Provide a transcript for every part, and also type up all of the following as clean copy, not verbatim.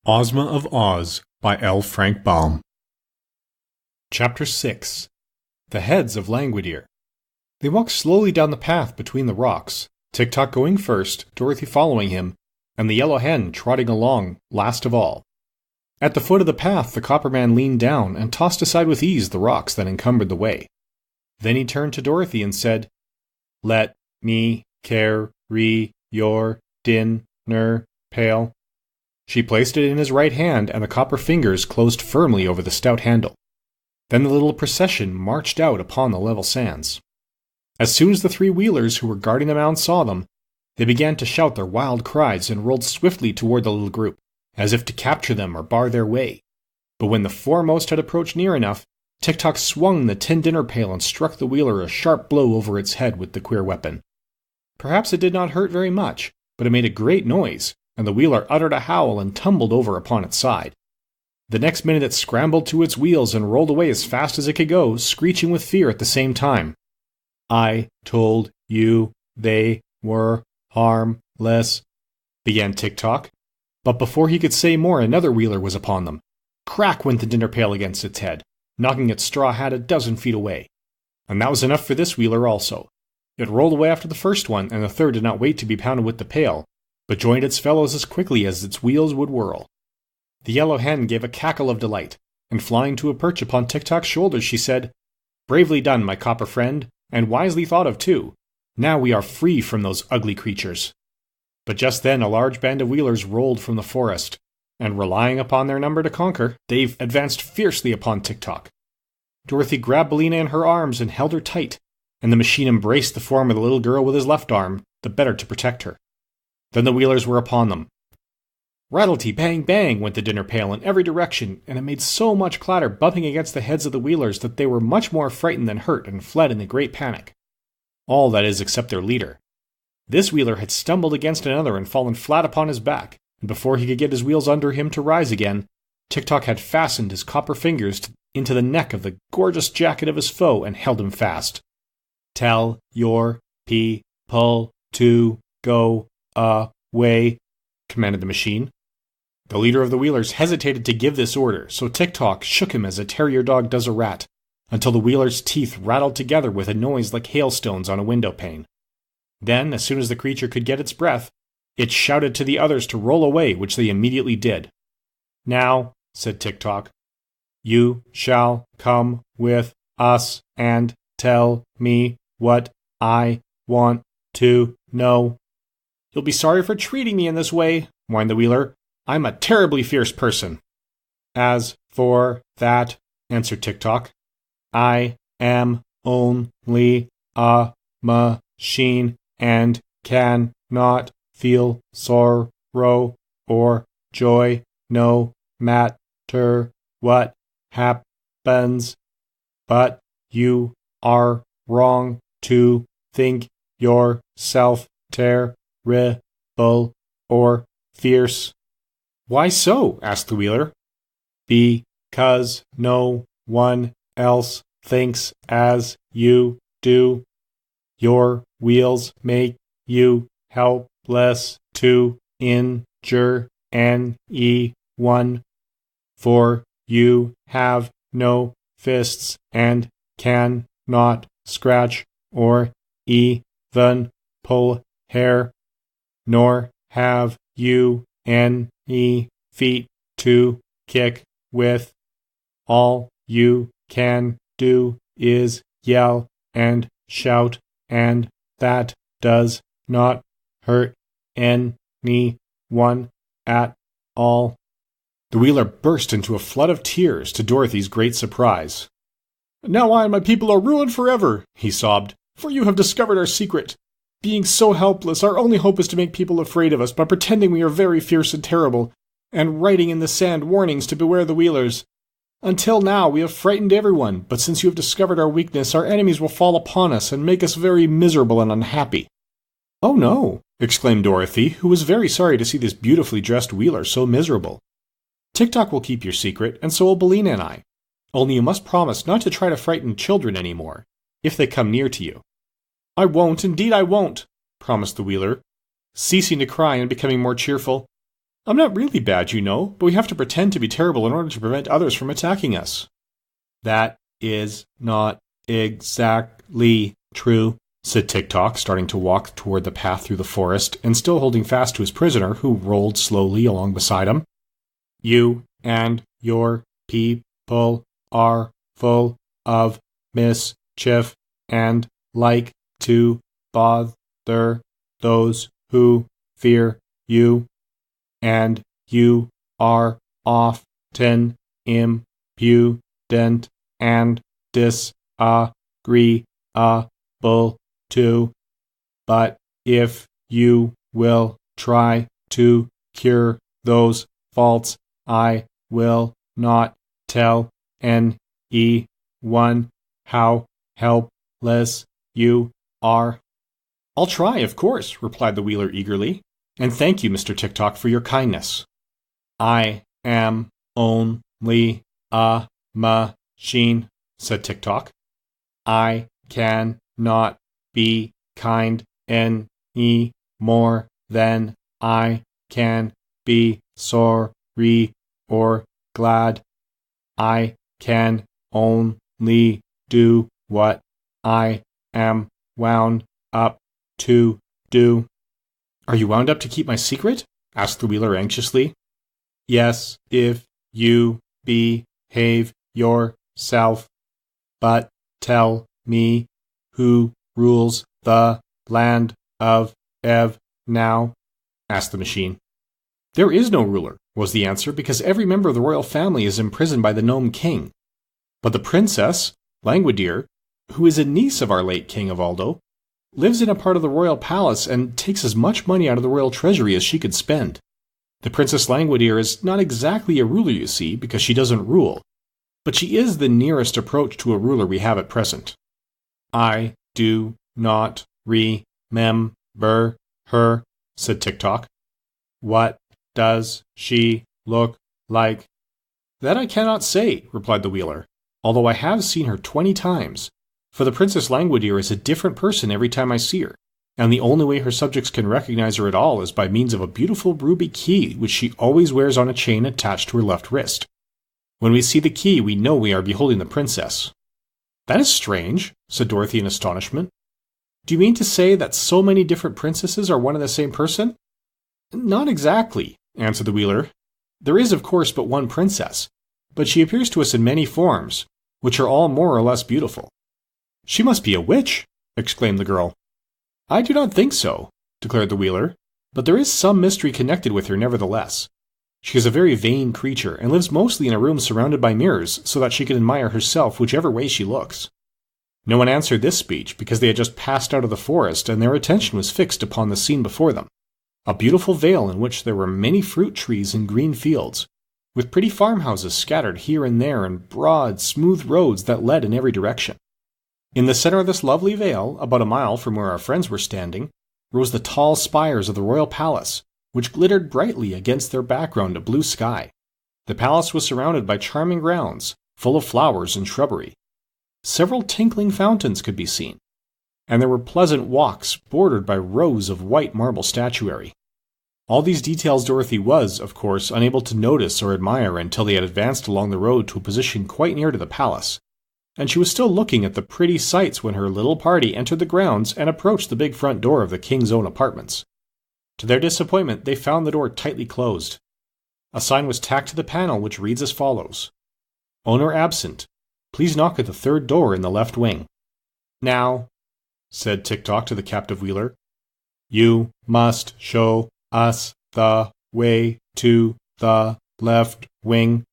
Ozma of Oz by L. Frank Baum. Chapter 6. The Heads of Langwidere. They walked slowly down the path between the rocks, Tik-Tok going first, Dorothy following him, and the yellow hen trotting along last of all. At the foot of the path the Copper Man leaned down and tossed aside with ease the rocks that encumbered the way. Then he turned to Dorothy and said, "Let me carry your dinner pail." She placed it in his right hand, and the copper fingers closed firmly over the stout handle. Then the little procession marched out upon the level sands. As soon as the three wheelers who were guarding the mound saw them, they began to shout their wild cries and rolled swiftly toward the little group, as if to capture them or bar their way. But when the foremost had approached near enough, Tik-Tok swung the tin dinner pail and struck the wheeler a sharp blow over its head with the queer weapon. Perhaps it did not hurt very much, but it made a great noise, and the wheeler uttered a howl and tumbled over upon its side. The next minute it scrambled to its wheels and rolled away as fast as it could go, screeching with fear at the same time. "I told you they were harmless," began Tik-Tok. But before he could say more, another wheeler was upon them. Crack went the dinner pail against its head, knocking its straw hat a dozen feet away. And that was enough for this wheeler also. It rolled away after the first one, and the third did not wait to be pounded with the pail, but joined its fellows as quickly as its wheels would whirl. The yellow hen gave a cackle of delight, and flying to a perch upon Tik-Tok's shoulders, she said, "Bravely done, my copper friend, and wisely thought of too. Now we are free from those ugly creatures." But just then a large band of wheelers rolled from the forest, and relying upon their number to conquer, they advanced fiercely upon Tik-Tok. Dorothy grabbed Billina in her arms and held her tight, and the machine embraced the form of the little girl with his left arm, the better to protect her. Then the wheelers were upon them. Rattlety-bang-bang went the dinner pail in every direction, and it made so much clatter bumping against the heads of the wheelers that they were much more frightened than hurt and fled in a great panic. All, that is, except their leader. This wheeler had stumbled against another and fallen flat upon his back, and before he could get his wheels under him to rise again, Tik-Tok had fastened his copper fingers into the neck of the gorgeous jacket of his foe and held him fast. "Tell your people to go away," commanded the machine. The leader of the wheelers hesitated to give this order, so Tik-Tok shook him as a terrier dog does a rat, until the wheeler's teeth rattled together with a noise like hailstones on a window pane. Then, as soon as the creature could get its breath, it shouted to the others to roll away, which they immediately did. "Now," said Tik-Tok, "you shall come with us and tell me what I want to know." "You'll be sorry for treating me in this way," whined the wheeler. "I'm a terribly fierce person." "As for that," answered Tik-Tok, "I am only a machine and cannot feel sorrow or joy no matter what happens. But you are wrong to think yourself terrible or fierce." "Why so?" asked the wheeler. "Because no one else thinks as you do. Your wheels make you helpless to injure anyone, for you have no fists and cannot scratch or even pull hair, nor have you any feet to kick with. All you can do is yell and shout, and that does not hurt anyone at all." The wheeler burst into a flood of tears, to Dorothy's great surprise. "Now I and my people are ruined forever," he sobbed, "for you have discovered our secret. Being so helpless, our only hope is to make people afraid of us by pretending we are very fierce and terrible, and writing in the sand warnings to beware the wheelers. Until now we have frightened everyone, but since you have discovered our weakness, our enemies will fall upon us and make us very miserable and unhappy." "Oh no," exclaimed Dorothy, who was very sorry to see this beautifully dressed wheeler so miserable. "Tik-Tok will keep your secret, and so will Billina and I. Only you must promise not to try to frighten children any more, if they come near to you." "I won't, indeed I won't," promised the wheeler, ceasing to cry and becoming more cheerful. I'm not really bad, you know, but we have to pretend to be terrible in order to prevent others from attacking us. That is not exactly true, said Tick-Tock, starting to walk toward the path through the forest, and still holding fast to his prisoner, who rolled slowly along beside him. You and your people are full of mischief and like to bother those who fear you, and you are often impudent and disagreeable too. But if you will try to cure those faults, I will not tell anyone how helpless you are. I'll try, of course, replied the Wheeler eagerly, and thank you, Mr. Tick-Tock, for your kindness. I am only a machine, said Tick-Tock. I cannot be kind any more than I can be sorry or glad. I can only do what I am wound up to do. Are you wound up to keep my secret? Asked the Wheeler anxiously. Yes, if you behave yourself. But tell me, who rules the land of Ev now? Asked the machine. There is no ruler, was the answer, because every member of the royal family is imprisoned by the Gnome King. But the princess, Langwidere, who is a niece of our late King of Aldo, lives in a part of the royal palace and takes as much money out of the royal treasury as she could spend. The Princess Langwidere is not exactly a ruler, you see, because she doesn't rule, but she is the nearest approach to a ruler we have at present. I do not remember her, said Tick-Tock. What does she look like? That I cannot say, replied the Wheeler, although I have seen her 20 times, for the Princess Langwidere is a different person every time I see her, and the only way her subjects can recognize her at all is by means of a beautiful ruby key which she always wears on a chain attached to her left wrist. When we see the key, we know we are beholding the princess. That is strange, said Dorothy in astonishment. Do you mean to say that so many different princesses are one and the same person? Not exactly, answered the Wheeler. There is, of course, but one princess, but she appears to us in many forms, which are all more or less beautiful. She must be a witch, exclaimed the girl. I do not think so, declared the Wheeler, but there is some mystery connected with her nevertheless. She is a very vain creature, and lives mostly in a room surrounded by mirrors, so that she can admire herself whichever way she looks. No one answered this speech, because they had just passed out of the forest, and their attention was fixed upon the scene before them, a beautiful vale in which there were many fruit trees and green fields, with pretty farmhouses scattered here and there, and broad, smooth roads that led in every direction. In the center of this lovely vale, about a mile from where our friends were standing, rose the tall spires of the royal palace, which glittered brightly against their background of blue sky. The palace was surrounded by charming grounds, full of flowers and shrubbery. Several tinkling fountains could be seen, and there were pleasant walks bordered by rows of white marble statuary. All these details Dorothy was, of course, unable to notice or admire until they had advanced along the road to a position quite near to the palace, and she was still looking at the pretty sights when her little party entered the grounds and approached the big front door of the king's own apartments. To their disappointment, they found the door tightly closed. A sign was tacked to the panel which reads as follows: Owner absent. Please knock at the third door in the left wing. Now, said Tick-Tock to the captive Wheeler, you must show us the way to the left wing.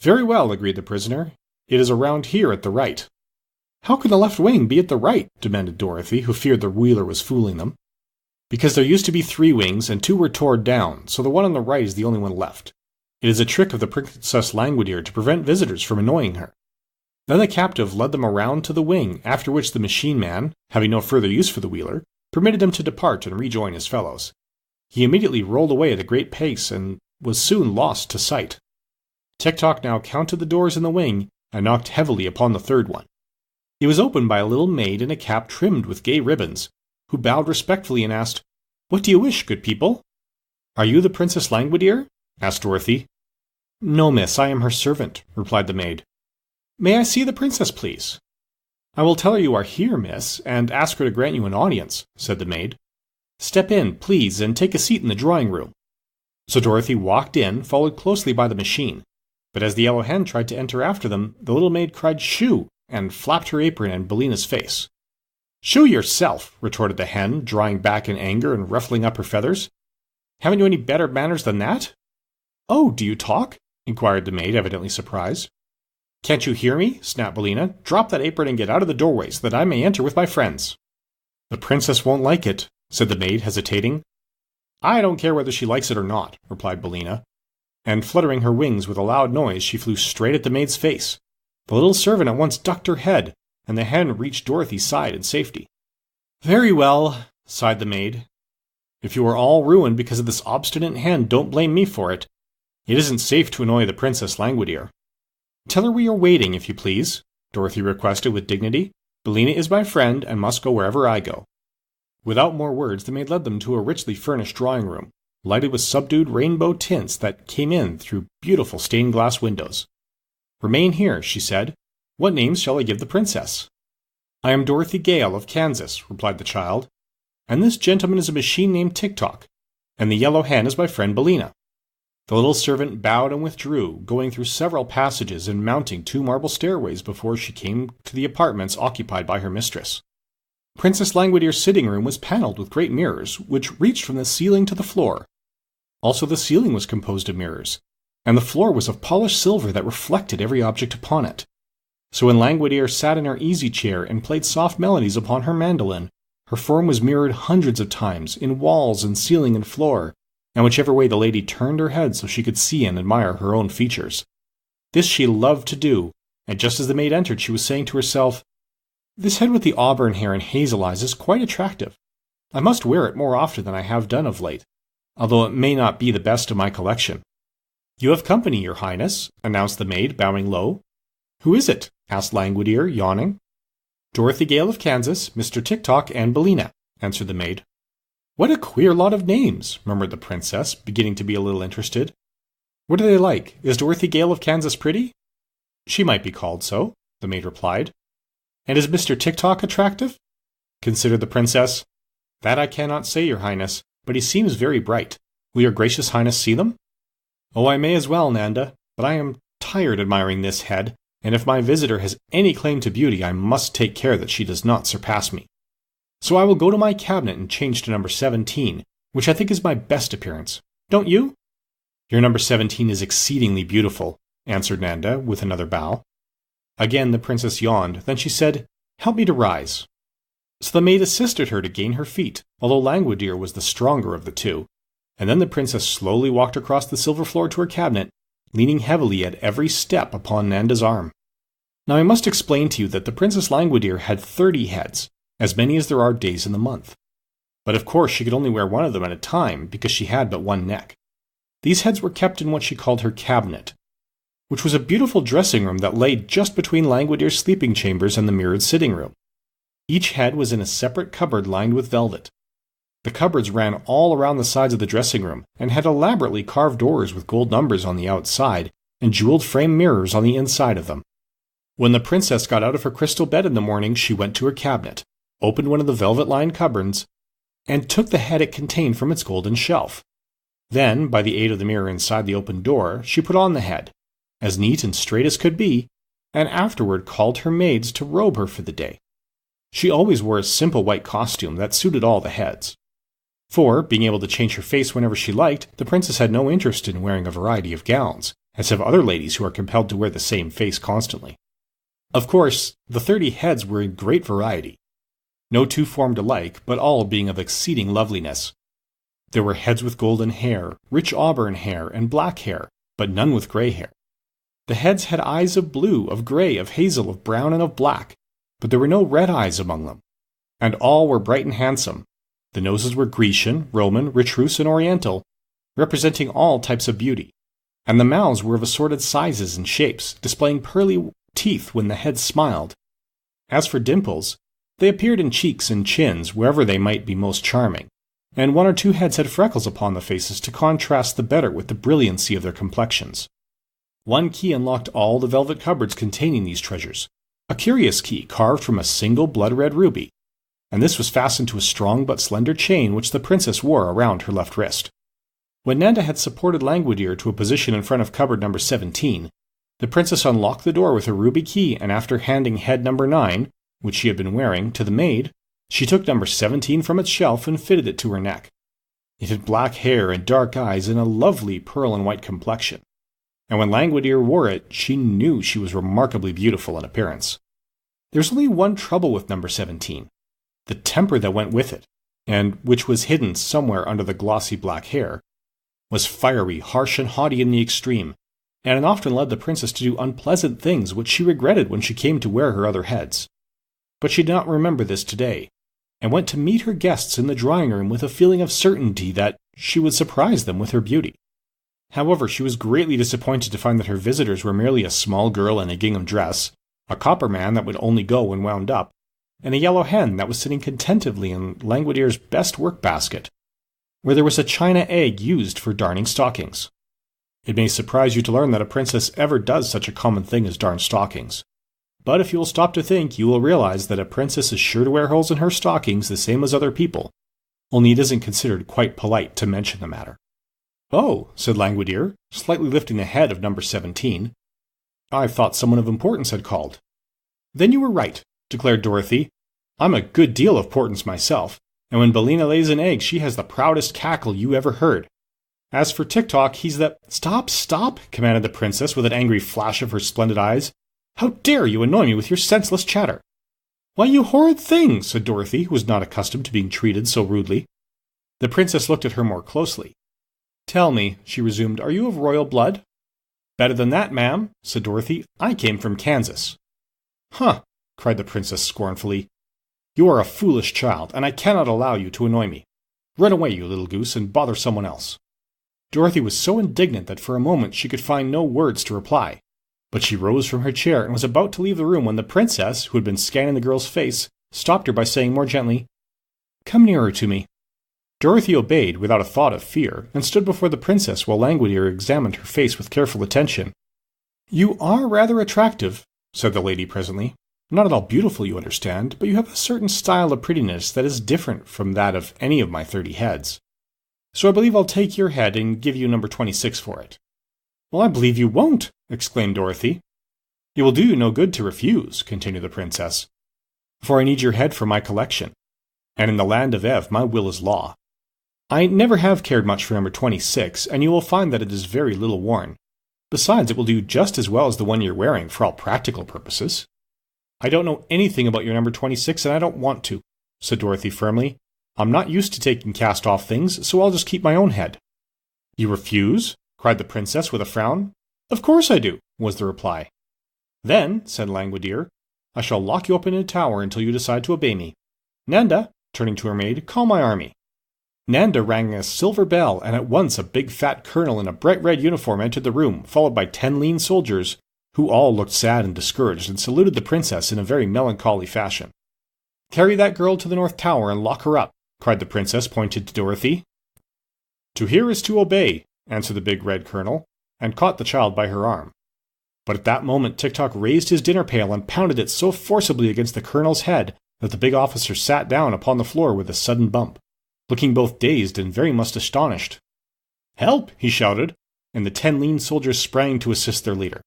Very well, agreed the prisoner. It is around here at the right. How can the left wing be at the right? Demanded Dorothy, who feared the Wheeler was fooling them. Because there used to be 3 wings, and 2 were torn down, so the one on the right is the only one left. It is a trick of the Princess Langwidere to prevent visitors from annoying her. Then the captive led them around to the wing, after which the machine man, having no further use for the Wheeler, permitted him to depart and rejoin his fellows. He immediately rolled away at a great pace and was soon lost to sight. Tick-Tock now counted the doors in the wing and knocked heavily upon the third one. It was opened by a little maid in a cap trimmed with gay ribbons, who bowed respectfully and asked, What do you wish, good people? Are you the Princess Langwidere? Asked Dorothy. No, miss, I am her servant, replied the maid. May I see the princess, please? I will tell her you are here, miss, and ask her to grant you an audience, said the maid. Step in, please, and take a seat in the drawing room. So Dorothy walked in, followed closely by the machine. But as the yellow hen tried to enter after them, the little maid cried shoo, and flapped her apron in Billina's face. Shoo yourself, retorted the hen, drawing back in anger and ruffling up her feathers. Haven't you any better manners than that? Oh, do you talk? Inquired the maid, evidently surprised. Can't you hear me? Snapped Billina. Drop that apron and get out of the doorway so that I may enter with my friends. The princess won't like it, said the maid, hesitating. I don't care whether she likes it or not, replied Billina. And fluttering her wings with a loud noise, she flew straight at the maid's face. The little servant at once ducked her head, and the hen reached Dorothy's side in safety. Very well, sighed the maid. If you are all ruined because of this obstinate hen, don't blame me for it. It isn't safe to annoy the Princess Langwidere. Tell her we are waiting, if you please, Dorothy requested with dignity. Billina is my friend and must go wherever I go. Without more words, the maid led them to a richly furnished drawing room, lighted with subdued rainbow tints that came in through beautiful stained glass windows. Remain here, she said. What names shall I give the princess? I am Dorothy Gale of Kansas, replied the child. And this gentleman is a machine named Tick-Tock, and the yellow hen is my friend Billina. The little servant bowed and withdrew, going through several passages and mounting 2 marble stairways before she came to the apartments occupied by her mistress. Princess Langwidere's sitting room was panelled with great mirrors, which reached from the ceiling to the floor. Also the ceiling was composed of mirrors, and the floor was of polished silver that reflected every object upon it. So when Langwidere sat in her easy chair and played soft melodies upon her mandolin, her form was mirrored hundreds of times in walls and ceiling and floor, and whichever way the lady turned her head so she could see and admire her own features. This she loved to do, and just as the maid entered she was saying to herself, This head with the auburn hair and hazel eyes is quite attractive. I must wear it more often than I have done of late, although it may not be the best of my collection. You have company, your highness, announced the maid, bowing low. Who is it? Asked Langwidere, yawning. Dorothy Gale of Kansas, Mr. Tick-Tock, and Billina, answered the maid. What a queer lot of names, murmured the princess, beginning to be a little interested. What are they like? Is Dorothy Gale of Kansas pretty? She might be called so, the maid replied. And is Mr. Tick-Tock attractive? Considered the princess. That I cannot say, your highness, but he seems very bright. Will your gracious highness see them? Oh, I may as well, Nanda, but I am tired admiring this head, and if my visitor has any claim to beauty, I must take care that she does not surpass me. So I will go to my cabinet and change to number 17, which I think is my best appearance. Don't you? Your number 17 is exceedingly beautiful, answered Nanda, with another bow. Again the princess yawned, then she said, Help me to rise. So the maid assisted her to gain her feet, although Langwidere was the stronger of the two, and then the princess slowly walked across the silver floor to her cabinet, leaning heavily at every step upon Nanda's arm. Now I must explain to you that the Princess Langwidere had 30 heads, as many as there are days in the month. But of course she could only wear one of them at a time, because she had but one neck. These heads were kept in what she called her cabinet, which was a beautiful dressing room that lay just between Langwidere's sleeping chambers and the mirrored sitting room. Each head was in a separate cupboard lined with velvet. The cupboards ran all around the sides of the dressing room, and had elaborately carved doors with gold numbers on the outside, and jeweled framed mirrors on the inside of them. When the princess got out of her crystal bed in the morning, she went to her cabinet, opened one of the velvet-lined cupboards, and took the head it contained from its golden shelf. Then, by the aid of the mirror inside the open door, she put on the head, as neat and straight as could be, and afterward called her maids to robe her for the day. She always wore a simple white costume that suited all the heads. For, being able to change her face whenever she liked, the princess had no interest in wearing a variety of gowns, as have other ladies who are compelled to wear the same face constantly. Of course, the 30 heads were in great variety. No two formed alike, but all being of exceeding loveliness. There were heads with golden hair, rich auburn hair, and black hair, but none with grey hair. The heads had eyes of blue, of grey, of hazel, of brown, and of black, but there were no red eyes among them. And all were bright and handsome. The noses were Grecian, Roman, Retruse, and Oriental, representing all types of beauty, and the mouths were of assorted sizes and shapes, displaying pearly teeth when the heads smiled. As for dimples, they appeared in cheeks and chins wherever they might be most charming, and one or two heads had freckles upon the faces to contrast the better with the brilliancy of their complexions. One key unlocked all the velvet cupboards containing these treasures, a curious key carved from a single blood-red ruby, and this was fastened to a strong but slender chain which the princess wore around her left wrist. When Nanda had supported Langwidere to a position in front of cupboard number 17, the princess unlocked the door with her ruby key, and after handing head number 9, which she had been wearing, to the maid, she took number 17 from its shelf and fitted it to her neck. It had black hair and dark eyes and a lovely pearl and white complexion, and when Langwidere wore it, she knew she was remarkably beautiful in appearance. There was only one trouble with number 17, the temper that went with it, and which was hidden somewhere under the glossy black hair, was fiery, harsh, and haughty in the extreme, and it often led the princess to do unpleasant things which she regretted when she came to wear her other heads. But she did not remember this today, and went to meet her guests in the drawing-room with a feeling of certainty that she would surprise them with her beauty. However, she was greatly disappointed to find that her visitors were merely a small girl in a gingham dress, a copper man that would only go when wound up, and a yellow hen that was sitting contentedly in Langwidere's best work-basket, where there was a china egg used for darning stockings. It may surprise you to learn that a princess ever does such a common thing as darn stockings. But if you will stop to think, you will realize that a princess is sure to wear holes in her stockings the same as other people, only it isn't considered quite polite to mention the matter. "Oh," said Langwidere, slightly lifting the head of number 17. "I thought someone of importance had called." "Then you were right," declared Dorothy. "I'm a good deal of importance myself, and when Billina lays an egg she has the proudest cackle you ever heard. As for Tick-Tock, he's the—" "Stop, stop!" commanded the princess with an angry flash of her splendid eyes. "How dare you annoy me with your senseless chatter?" "Why, you horrid thing!" said Dorothy, who was not accustomed to being treated so rudely. The princess looked at her more closely. "Tell me," she resumed, "are you of royal blood?" "Better than that, ma'am," said Dorothy. "I came from Kansas." "Huh!" cried the princess scornfully. "You are a foolish child, and I cannot allow you to annoy me. Run away, you little goose, and bother someone else." Dorothy was so indignant that for a moment she could find no words to reply, but she rose from her chair and was about to leave the room when the princess, who had been scanning the girl's face, stopped her by saying more gently, "Come nearer to me." Dorothy obeyed without a thought of fear, and stood before the princess while Langwidere examined her face with careful attention. "You are rather attractive," said the lady presently. "Not at all beautiful, you understand, but you have a certain style of prettiness that is different from that of any of my 30 heads. So I believe I'll take your head and give you number 26 for it." "Well, I believe you won't," exclaimed Dorothy. "It will do you no good to refuse," continued the princess, "for I need your head for my collection, and in the land of Ev my will is law. I never have cared much for number 26, and you will find that it is very little worn. Besides, it will do just as well as the one you're wearing for all practical purposes." "I don't know anything about your number 26, and I don't want to," said Dorothy firmly. "I'm not used to taking cast-off things, so I'll just keep my own head." "You refuse?" cried the princess with a frown. "Of course I do," was the reply. "Then," said Langwidere, "I shall lock you up in a tower until you decide to obey me. Nanda," turning to her maid, "call my army." Nanda rang a silver bell, and at once a big fat colonel in a bright red uniform entered the room, followed by 10 lean soldiers, who all looked sad and discouraged, and saluted the princess in a very melancholy fashion. "Carry that girl to the north tower and lock her up," cried the princess, pointing to Dorothy. "To hear is to obey," answered the big red colonel, and caught the child by her arm. But at that moment Tick-Tock raised his dinner pail and pounded it so forcibly against the colonel's head that the big officer sat down upon the floor with a sudden bump, looking both dazed and very much astonished. "Help!" he shouted, and the 10 lean soldiers sprang to assist their leader.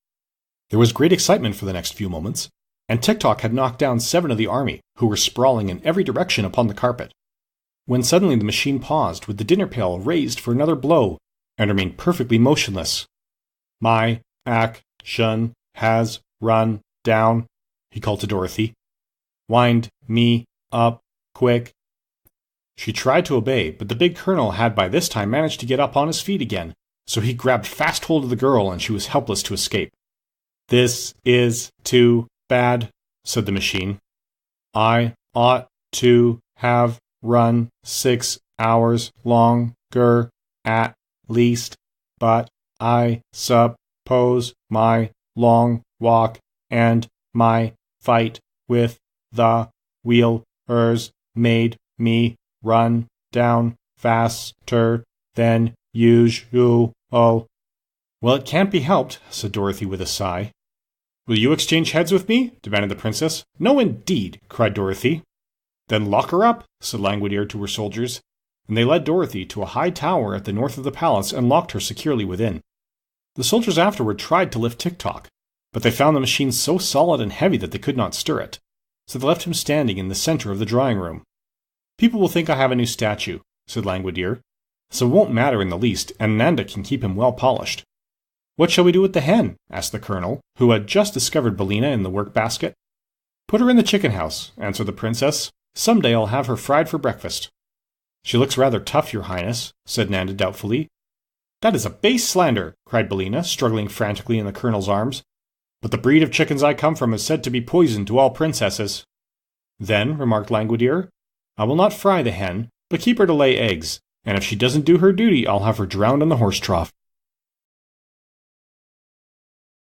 There was great excitement for the next few moments, and Tick-Tock had knocked down 7 of the army, who were sprawling in every direction upon the carpet, when suddenly the machine paused, with the dinner pail raised for another blow, and remained perfectly motionless. "My action has run down," he called to Dorothy. "Wind me up, quick." She tried to obey, but the big colonel had by this time managed to get up on his feet again, so he grabbed fast hold of the girl and she was helpless to escape. "This is too bad," said the machine. "I ought to have run 6 hours longer at least, but I suppose my long walk and my fight with the wheelers made me run down faster than usual. Well, it can't be helped, said Dorothy with a sigh. Will you exchange heads with me? Demanded the princess. No, indeed, cried Dorothy. Then lock her up, said Langwidere to her soldiers, and they led Dorothy to a high tower at the north of the palace and locked her securely within. The soldiers afterward tried to lift Tick-Tock, but they found the machine so solid and heavy that they could not stir it, so they left him standing in the center of the drawing room. People will think I have a new statue, said Langwidere, so it won't matter in the least, and Nanda can keep him well polished. What shall we do with the hen? Asked the colonel, who had just discovered Billina in the work-basket. Put her in the chicken house, answered the princess. Some day I'll have her fried for breakfast. She looks rather tough, your highness, said Nanda doubtfully. That is a base slander, cried Billina, struggling frantically in the colonel's arms. But the breed of chickens I come from is said to be poison to all princesses. Then, remarked Langwidere, I will not fry the hen, but keep her to lay eggs, and if she doesn't do her duty, I'll have her drowned in the horse trough.